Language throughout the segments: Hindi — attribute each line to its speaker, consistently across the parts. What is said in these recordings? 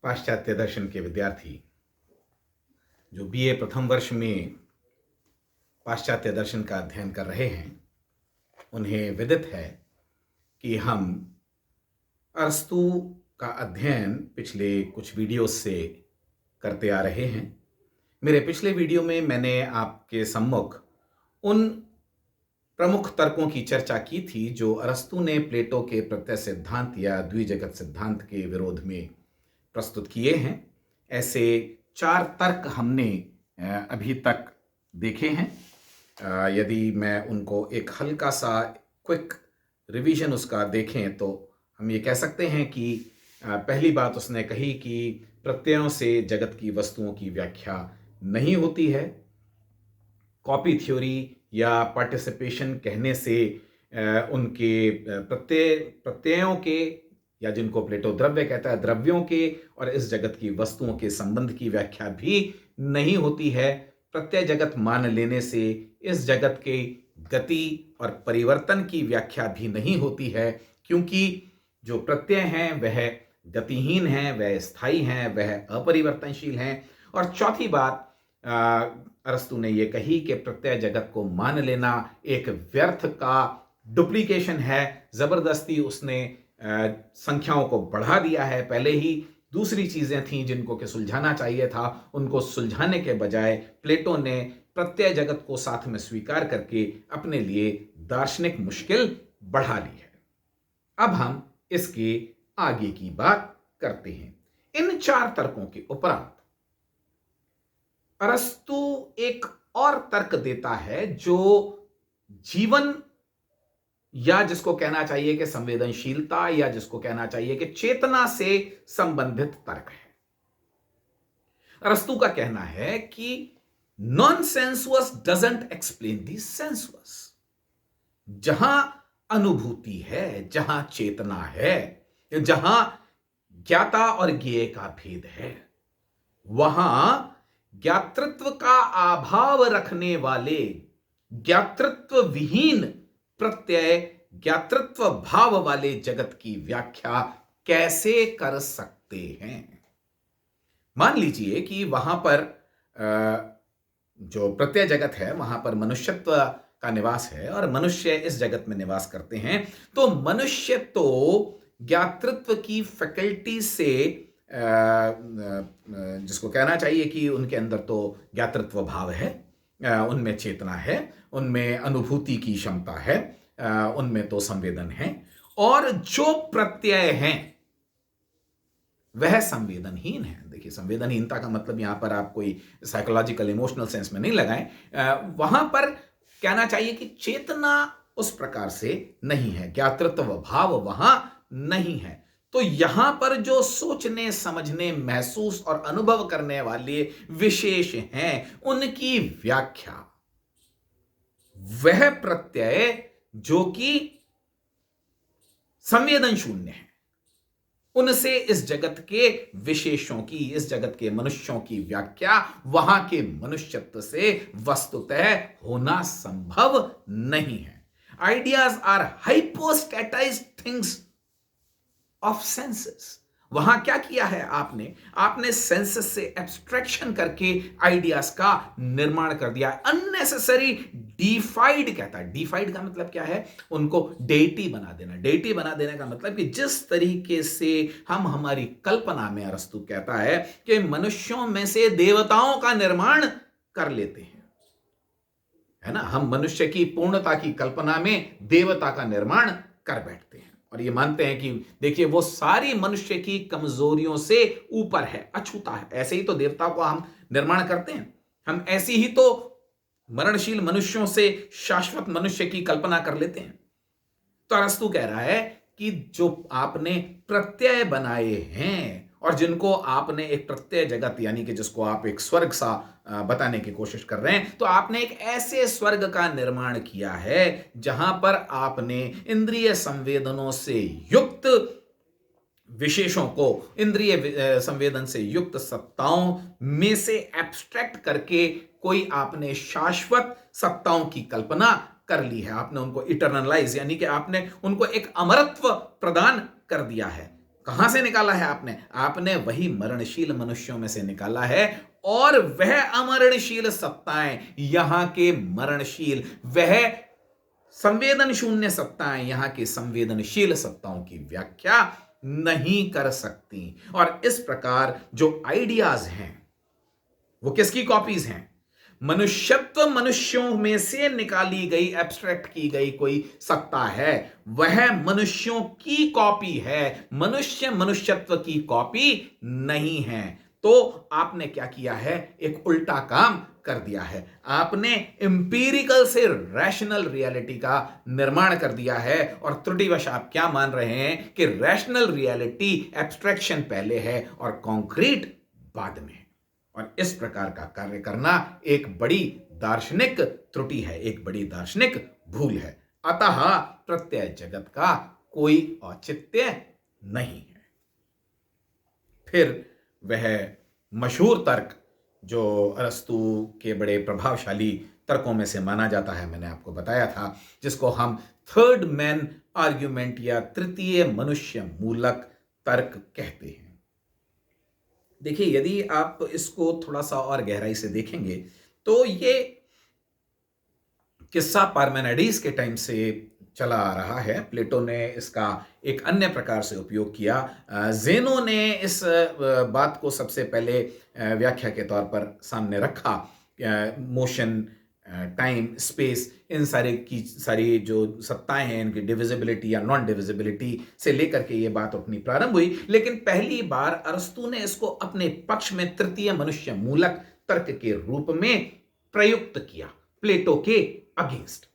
Speaker 1: पाश्चात्य दर्शन के विद्यार्थी जो बीए प्रथम वर्ष में पाश्चात्य दर्शन का अध्ययन कर रहे हैं, उन्हें विदित है कि हम अरस्तू का अध्ययन पिछले कुछ वीडियोस से करते आ रहे हैं। मेरे पिछले वीडियो में मैंने आपके सम्मुख उन प्रमुख तर्कों की चर्चा की थी जो अरस्तू ने प्लेटो के प्रत्यय सिद्धांत या द्विजगत सिद्धांत के विरोध में प्रस्तुत किए हैं। ऐसे 4 तर्क हमने अभी तक देखे हैं। यदि मैं उनको एक हल्का सा क्विक रिवीजन उसका देखें तो हम ये कह सकते हैं कि पहली बात उसने कही कि प्रत्ययों से जगत की वस्तुओं की व्याख्या नहीं होती है। कॉपी थ्योरी या पार्टिसिपेशन कहने से उनके प्रत्ययों के, या जिनको प्लेटो द्रव्य कहता है, द्रव्यों के और इस जगत की वस्तुओं के संबंध की व्याख्या भी नहीं होती है। प्रत्यय जगत मान लेने से इस जगत के गति और परिवर्तन की व्याख्या भी नहीं होती है, क्योंकि जो प्रत्यय हैं वह गतिहीन हैं, वह स्थायी हैं, वह अपरिवर्तनशील हैं। और चौथी बात अरस्तू ने यह कही कि प्रत्यय जगत को मान लेना एक व्यर्थ का डुप्लीकेशन है। जबरदस्ती उसने संख्याओं को बढ़ा दिया है। पहले ही दूसरी चीजें थीं जिनको कि सुलझाना चाहिए था, उनको सुलझाने के बजाय प्लेटो ने प्रत्यय जगत को साथ में स्वीकार करके अपने लिए दार्शनिक मुश्किल बढ़ा ली है। अब हम इसके आगे की बात करते हैं। इन 4 तर्कों के उपरांत अरस्तू एक और तर्क देता है जो जीवन, या जिसको कहना चाहिए कि संवेदनशीलता, या जिसको कहना चाहिए कि चेतना से संबंधित तर्क है। अरस्तू का कहना है कि non sensuous doesn't explain the sensuous. जहां अनुभूति है, जहां चेतना है, जहां ज्ञाता और ज्ञेय का भेद है, वहां ज्ञातृत्व का अभाव रखने वाले ज्ञातृत्व विहीन प्रत्यय ज्ञातृत्व भाव वाले जगत की व्याख्या कैसे कर सकते हैं। मान लीजिए कि वहां पर जो प्रत्यय जगत है वहां पर मनुष्यत्व का निवास है और मनुष्य इस जगत में निवास करते हैं, तो मनुष्य तो ज्ञातृत्व की फैकल्टी से, जिसको कहना चाहिए कि उनके अंदर तो ज्ञातृत्व भाव है, उनमें चेतना है, उनमें अनुभूति की क्षमता है, उनमें तो संवेदन है। और जो प्रत्यय हैं वह संवेदनहीन है। देखिए, संवेदनहीनता का मतलब यहां पर आप कोई साइकोलॉजिकल इमोशनल सेंस में नहीं लगाएं। वहां पर कहना चाहिए कि चेतना उस प्रकार से नहीं है, ज्ञातृत्व भाव वहां नहीं है। तो यहां पर जो सोचने, समझने, महसूस और अनुभव करने वाले विशेष हैं, उनकी व्याख्या वह प्रत्यय जो कि संवेदन शून्य है, उनसे इस जगत के विशेषों की, इस जगत के मनुष्यों की व्याख्या वहां के मनुष्यत्व से वस्तुतः होना संभव नहीं है। Ideas are hypostatized things of senses. वहां क्या किया है आपने सेंसेस से एब्स्ट्रैक्शन करके आइडियाज का निर्माण कर दिया। अननेसेसरी डिफाइड कहता है। डिफाइड का मतलब क्या है? उनको डेटी बना देना। डेटी बना देने का मतलब कि जिस तरीके से हम हमारी कल्पना में, अरस्तू कहता है कि मनुष्यों में से देवताओं का निर्माण कर लेते हैं, है ना। हम मनुष्य की पूर्णता की कल्पना में देवता का निर्माण कर बैठते हैं और ये मानते हैं कि देखिए वो सारी मनुष्य की कमजोरियों से ऊपर है, अछूता है। ऐसे ही तो देवता को हम निर्माण करते हैं। हम ऐसी ही तो मरणशील मनुष्यों से शाश्वत मनुष्य की कल्पना कर लेते हैं। तो अरस्तू कह रहा है कि जो आपने प्रत्यय बनाए हैं और जिनको आपने एक प्रत्यय जगत, यानी कि जिसको आप एक स्वर्ग सा बताने की कोशिश कर रहे हैं, तो आपने एक ऐसे स्वर्ग का निर्माण किया है जहां पर आपने इंद्रिय संवेदनों से युक्त विशेषों को, इंद्रिय संवेदन से युक्त सत्ताओं में से एब्स्ट्रैक्ट करके कोई आपने शाश्वत सत्ताओं की कल्पना कर ली है। आपने उनको इटर्नलाइज, यानी कि आपने उनको एक अमरत्व प्रदान कर दिया है। कहां से निकाला है आपने? आपने वही मरणशील मनुष्यों में से निकाला है, और वह अमरणशील सत्ताएं, यहां के मरणशील, वह संवेदन शून्य सत्ताएं यहां की संवेदनशील सत्ताओं की व्याख्या नहीं कर सकती। और इस प्रकार जो आइडियाज हैं वो किसकी कॉपीज हैं? मनुष्यत्व, मनुष्यों में से निकाली गई, एब्स्ट्रैक्ट की गई कोई सत्ता है, वह मनुष्यों की कॉपी है, मनुष्य मनुष्यत्व की कॉपी नहीं है। तो आपने क्या किया है? एक उल्टा काम कर दिया है। आपने इंपीरिकल से रैशनल रियलिटी का निर्माण कर दिया है, और त्रुटिवश आप क्या मान रहे हैं कि रैशनल रियलिटी, एब्स्ट्रैक्शन पहले है और कॉन्क्रीट बाद में है। और इस प्रकार का कार्य करना एक बड़ी दार्शनिक त्रुटि है, एक बड़ी दार्शनिक भूल है। अतः प्रत्यय जगत का कोई औचित्य नहीं है। फिर वह मशहूर तर्क जो अरस्तु के बड़े प्रभावशाली तर्कों में से माना जाता है, मैंने आपको बताया था, जिसको हम थर्ड मैन आर्ग्यूमेंट या तृतीय मनुष्य मूलक तर्क कहते हैं। देखिए, यदि आप इसको थोड़ा सा और गहराई से देखेंगे तो ये किस्सा पार्मेनिडेस के टाइम से चला आ रहा है। प्लेटो ने इसका एक अन्य प्रकार से उपयोग किया। ज़ेनो ने इस बात को सबसे पहले व्याख्या के तौर पर सामने रखा। मोशन, टाइम, स्पेस, इन सारी जो सत्ताएं हैं, इनकी डिविजिबिलिटी या नॉन डिविजिबिलिटी से लेकर के ये बात उठनी प्रारंभ हुई। लेकिन पहली बार अरस्तु ने इसको अपने पक्ष में तृतीय मनुष्य मूलक तर्क के रूप में प्रयुक्त किया, प्लेटो के अगेंस्ट।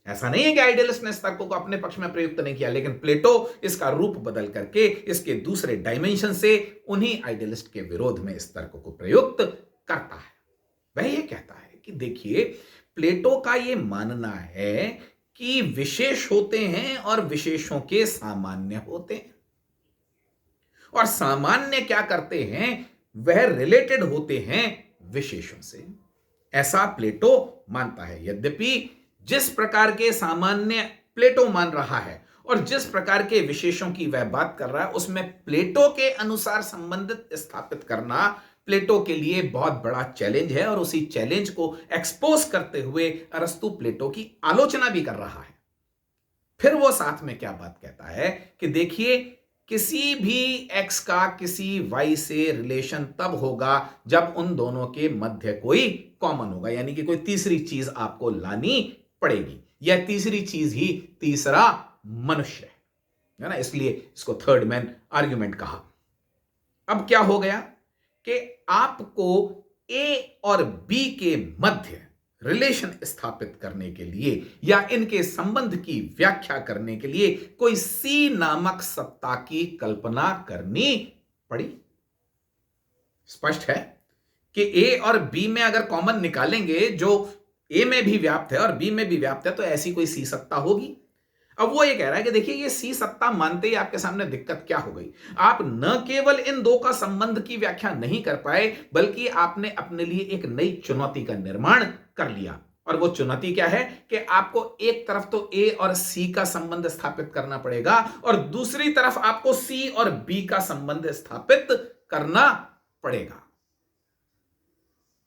Speaker 1: ऐसा नहीं है कि आइडियलिस्ट ने इस तर्क को अपने पक्ष में प्रयुक्त नहीं किया, लेकिन प्लेटो इसका रूप बदल करके इसके दूसरे डायमेंशन से उन्हीं आइडियलिस्ट के विरोध में इस तर्क को प्रयुक्त करता है। वह ये कहता है कि देखिए, प्लेटो का ये मानना है कि विशेष होते हैं और विशेषों के सामान्य होते हैं, और सामान्य क्या करते हैं? वह रिलेटेड होते हैं विशेषों से। ऐसा प्लेटो मानता है। यद्यपि जिस प्रकार के सामान्य प्लेटो मान रहा है और जिस प्रकार के विशेषों की वह बात कर रहा है, उसमें प्लेटो के अनुसार संबंधित स्थापित करना प्लेटो के लिए बहुत बड़ा चैलेंज है, और उसी चैलेंज को एक्सपोज करते हुए अरस्तु प्लेटो की आलोचना भी कर रहा है। फिर वो साथ में क्या बात कहता है कि देखिए, किसी भी एक्स का किसी वाई से रिलेशन तब होगा जब उन दोनों के मध्य कोई कॉमन होगा, यानी कि कोई तीसरी चीज आपको लानी पड़ेगी। यह तीसरी चीज ही तीसरा मनुष्य है ना, इसलिए इसको थर्ड मैन आर्ग्यूमेंट कहा। अब क्या हो गया कि आपको ए और बी के मध्य रिलेशन स्थापित करने के लिए या इनके संबंध की व्याख्या करने के लिए कोई सी नामक सत्ता की कल्पना करनी पड़ी। स्पष्ट है कि ए और बी में अगर कॉमन निकालेंगे, जो ए में भी व्याप्त है और बी में भी व्याप्त है, तो ऐसी कोई सी सत्ता होगी। अब वो ये कह रहा है कि देखिए, ये सी सत्ता मानते ही आपके सामने दिक्कत क्या हो गई। आप न केवल इन दो का संबंध की व्याख्या नहीं कर पाए, बल्कि आपने अपने लिए एक नई चुनौती का निर्माण कर लिया। और वो चुनौती क्या है कि आपको एक तरफ तो ए और सी का संबंध स्थापित करना पड़ेगा, और दूसरी तरफ आपको सी और बी का संबंध स्थापित करना पड़ेगा।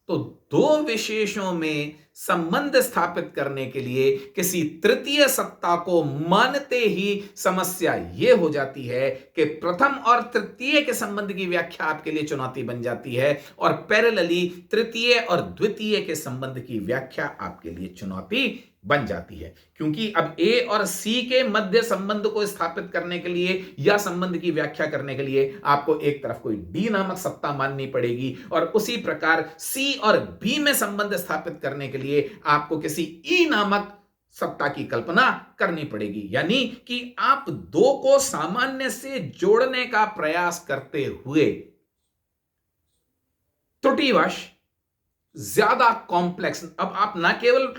Speaker 1: तो दो विशेषों में संबंध स्थापित करने के लिए किसी तृतीय सत्ता को मानते ही समस्या यह हो जाती है कि प्रथम और तृतीय के संबंध की व्याख्या आपके लिए चुनौती बन जाती है, और पैरेलली तृतीय और द्वितीय के संबंध की व्याख्या आपके लिए चुनौती बन जाती है। क्योंकि अब ए और सी के मध्य संबंध को स्थापित करने के लिए या संबंध की व्याख्या करने के लिए आपको एक तरफ कोई डी नामक सत्ता माननी पड़ेगी, और उसी प्रकार सी और बी में संबंध स्थापित करने के लिए आपको किसी ई नामक सत्ता की कल्पना करनी पड़ेगी। यानी कि आप दो को सामान्य से जोड़ने का प्रयास करते हुए त्रुटिवश ज्यादा कॉम्प्लेक्स, अब आप ना केवल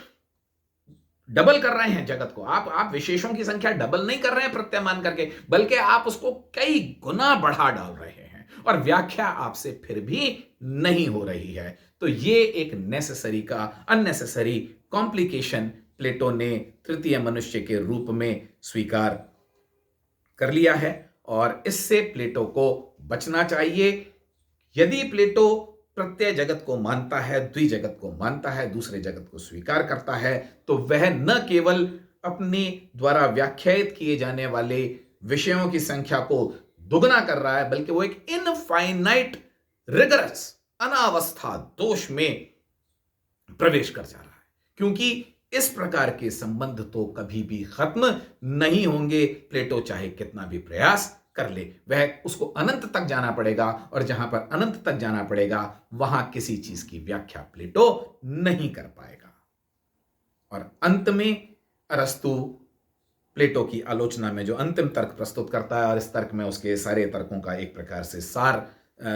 Speaker 1: डबल कर रहे हैं जगत को, आप विशेषों की संख्या डबल नहीं कर रहे हैं प्रत्यय मान करके, बल्कि आप उसको कई गुना बढ़ा डाल रहे हैं, और व्याख्या आपसे फिर भी नहीं हो रही है। तो ये एक नेसेसरी का अननेसेसरी कॉम्प्लिकेशन प्लेटो ने तृतीय मनुष्य के रूप में स्वीकार कर लिया है, और इससे प्लेटो को बचना चाहिए। यदि प्लेटो प्रत्यय जगत को मानता है, द्विजगत को मानता है, दूसरे जगत को स्वीकार करता है, तो वह न केवल अपने द्वारा व्याख्यायित किए जाने वाले विषयों की संख्या को दुगना कर रहा है, बल्कि वो एक इनफाइनाइट रिगरस अनावस्था दोष में प्रवेश कर जा रहा है, क्योंकि इस प्रकार के संबंध तो कभी भी खत्म नहीं होंगे। प्लेटो चाहे कितना भी प्रयास कर ले, वह उसको अनंत तक जाना पड़ेगा, और जहां पर अनंत तक जाना पड़ेगा वहां किसी चीज की व्याख्या प्लेटो नहीं कर पाएगा। और अंत में अरस्तु प्लेटो की आलोचना में जो अंतिम तर्क प्रस्तुत करता है, और इस तर्क में उसके सारे तर्कों का एक प्रकार से सार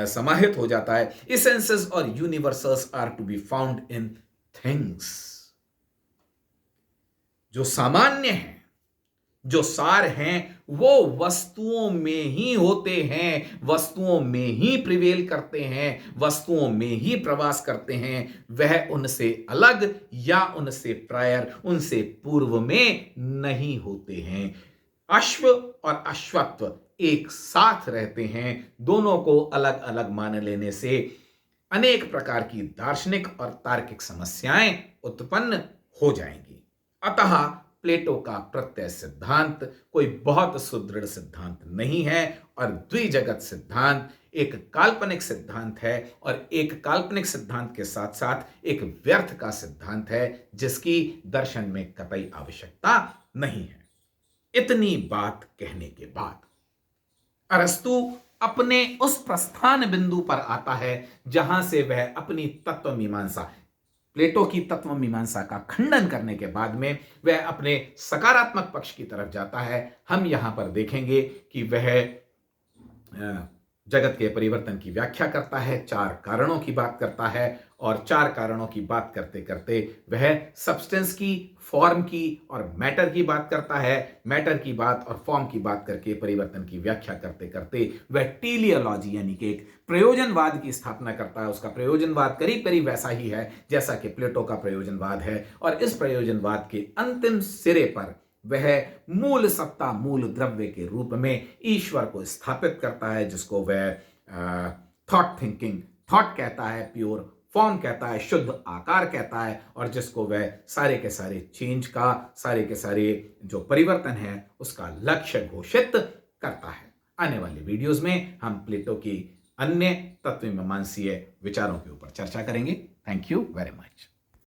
Speaker 1: समाहित हो जाता है। एसेंसेस और universals are to be found in things. जो सामान्य हैं, जो सार हैं, वो वस्तुओं में ही होते हैं, वस्तुओं में ही प्रिवेल करते हैं, वस्तुओं में ही प्रवास करते हैं। वह उनसे अलग या उनसे प्रायर, उनसे पूर्व में नहीं होते हैं। अश्व और अश्वत्व एक साथ रहते हैं। दोनों को अलग अलग मान लेने से अनेक प्रकार की दार्शनिक और तार्किक समस्याएं उत्पन्न हो जाएंगी। अतः प्लेटो का प्रत्यय सिद्धांत कोई बहुत सुदृढ़ सिद्धांत नहीं है, और द्विजगत सिद्धांत एक काल्पनिक सिद्धांत है, और एक काल्पनिक सिद्धांत के साथ साथ एक व्यर्थ का सिद्धांत है, जिसकी दर्शन में कतई आवश्यकता नहीं है। इतनी बात कहने के बाद अरस्तु अपने उस प्रस्थान बिंदु पर आता है जहां से वह अपनी तत्व मीमांसा, प्लेटो की तत्व मीमांसा का खंडन करने के बाद में वह अपने सकारात्मक पक्ष की तरफ जाता है। हम यहां पर देखेंगे कि वह जगत के परिवर्तन की व्याख्या करता है, चार कारणों की बात करता है, और चार कारणों की बात करते करते वह सब्सटेंस की, फॉर्म की और मैटर की बात करता है। मैटर की बात और फॉर्म की बात करके परिवर्तन की व्याख्या करते करते वह टेलियोलॉजी यानी कि एक प्रयोजनवाद की स्थापना करता है। उसका प्रयोजनवाद करीब करीब वैसा ही है जैसा कि प्लेटो का प्रयोजनवाद है, और इस प्रयोजनवाद के अंतिम सिरे पर वह मूल सत्ता, मूल द्रव्य के रूप में ईश्वर को स्थापित करता है, जिसको वह थॉट थिंकिंग, थॉट कहता है, प्योर फॉर्म कहता है, शुद्ध आकार कहता है, और जिसको वह सारे के सारे चेंज का, सारे के सारे जो परिवर्तन है उसका लक्ष्य घोषित करता है। आने वाले वीडियोस में हम प्लेटो की अन्य तत्व मीमांसीय विचारों के ऊपर चर्चा करेंगे। Thank you very much.